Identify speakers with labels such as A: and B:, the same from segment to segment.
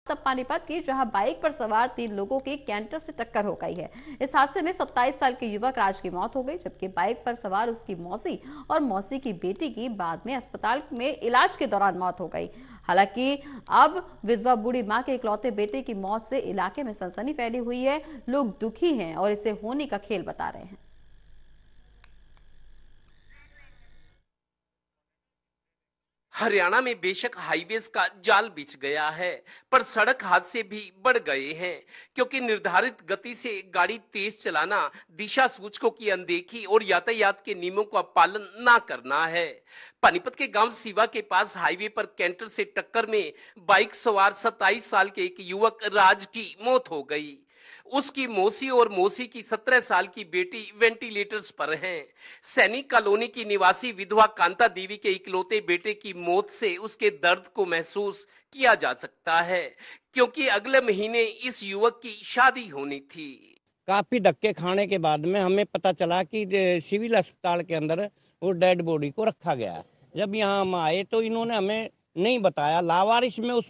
A: तब पानीपत की, जहां बाइक पर सवार 3 लोगों की कैंटर से टक्कर हो गई है। इस हादसे में 27 साल के युवक राज की मौत हो गई, जबकि बाइक पर सवार उसकी मौसी और मौसी की बेटी की बाद में अस्पताल में इलाज के दौरान मौत हो गई। हालांकि अब विधवा बूढ़ी मां के इकलौते बेटे की मौत से इलाके में सनसनी फैली हुई है। लोग दुखी हैं और इसे होनी का खेल बता रहे हैं।
B: हरियाणा में बेशक हाईवेज का जाल बिछ गया है, पर सड़क हादसे भी बढ़ गए हैं, क्योंकि निर्धारित गति से गाड़ी तेज चलाना, दिशा सूचकों की अनदेखी और यातायात के नियमों का पालन ना करना है। पानीपत के गांव सिवा के पास हाईवे पर कैंटर से टक्कर में बाइक सवार 27 साल के एक युवक राज की मौत हो गई। उसकी मौसी और मौसी की 17 साल की बेटी वेंटिलेटर्स पर हैं। सैनिक कॉलोनी की निवासी विधवा कांता देवी के इकलौते बेटे की मौत से उसके दर्द को महसूस किया जा सकता है, क्योंकि अगले महीने इस युवक की शादी होनी थी।
C: काफी धक्के खाने के बाद में हमें पता चला कि सिविल अस्पताल के अंदर वो डेड बॉडी को रखा गया है। जब यहाँ हम आए तो इन्होंने हमें नहीं बताया। लावारिस में उस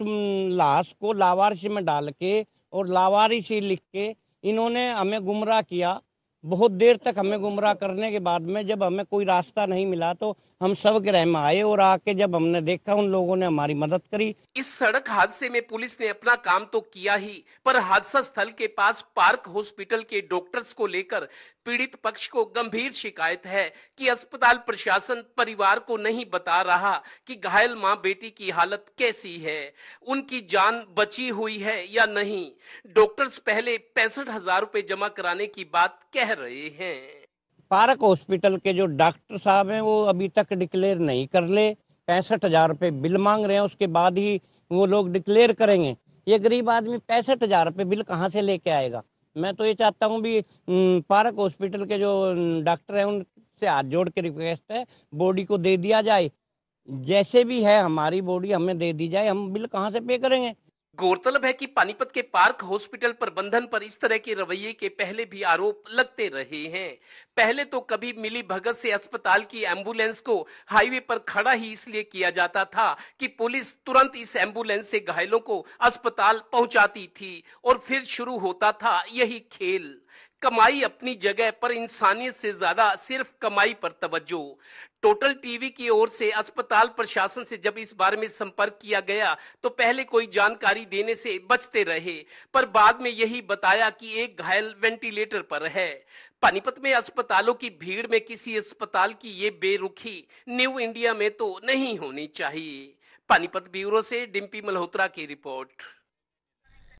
C: लाश को लावारिस में डाल के और लावारिस ही लिख के इन्होंने हमें गुमराह किया। बहुत देर तक हमें गुमराह करने के बाद में जब हमें कोई रास्ता नहीं मिला तो हम सब गृह में आए और आके जब हमने देखा उन लोगों ने हमारी मदद करी।
B: इस सड़क हादसे में पुलिस ने अपना काम तो किया ही, पर हादसा स्थल के पास पार्क हॉस्पिटल के डॉक्टर्स को लेकर पीड़ित पक्ष को गंभीर शिकायत है कि अस्पताल प्रशासन परिवार को नहीं बता रहा कि घायल मां बेटी की हालत कैसी है, उनकी जान बची हुई है या नहीं। डॉक्टर्स पहले 65,000 रुपए जमा कराने की बात कह रहे हैं।
C: पार्क हॉस्पिटल के जो डॉक्टर साहब हैं वो अभी तक डिक्लेयर नहीं कर ले। 65,000 रुपये बिल मांग रहे हैं, उसके बाद ही वो लोग डिक्लेयर करेंगे। ये गरीब आदमी 65,000 रुपये बिल कहाँ से लेके आएगा। मैं तो ये चाहता हूँ भी पार्क हॉस्पिटल के जो डॉक्टर हैं उनसे हाथ जोड़ के रिक्वेस्ट है, बॉडी को दे दिया जाए। जैसे भी है हमारी बॉडी हमें दे दी जाए, हम बिल कहाँ से पे करेंगे।
B: गौरतलब है कि पानीपत के पार्क हॉस्पिटल प्रबंधन पर इस तरह के रवैये के पहले भी आरोप लगते रहे हैं। पहले तो कभी मिली भगत से अस्पताल की एम्बुलेंस को हाईवे पर खड़ा ही इसलिए किया जाता था कि पुलिस तुरंत इस एम्बुलेंस से घायलों को अस्पताल पहुंचाती थी, और फिर शुरू होता था यही खेल। कमाई अपनी जगह, पर इंसानियत से ज्यादा सिर्फ कमाई पर तवज्जो। टोटल टीवी की ओर से अस्पताल प्रशासन से जब इस बारे में संपर्क किया गया तो पहले कोई जानकारी देने से बचते रहे, पर बाद में यही बताया कि एक घायल वेंटिलेटर पर है। पानीपत में अस्पतालों की भीड़ में किसी अस्पताल की ये बेरुखी न्यू इंडिया में तो नहीं होनी चाहिए। पानीपत ब्यूरो से डिम्पी मल्होत्रा की रिपोर्ट।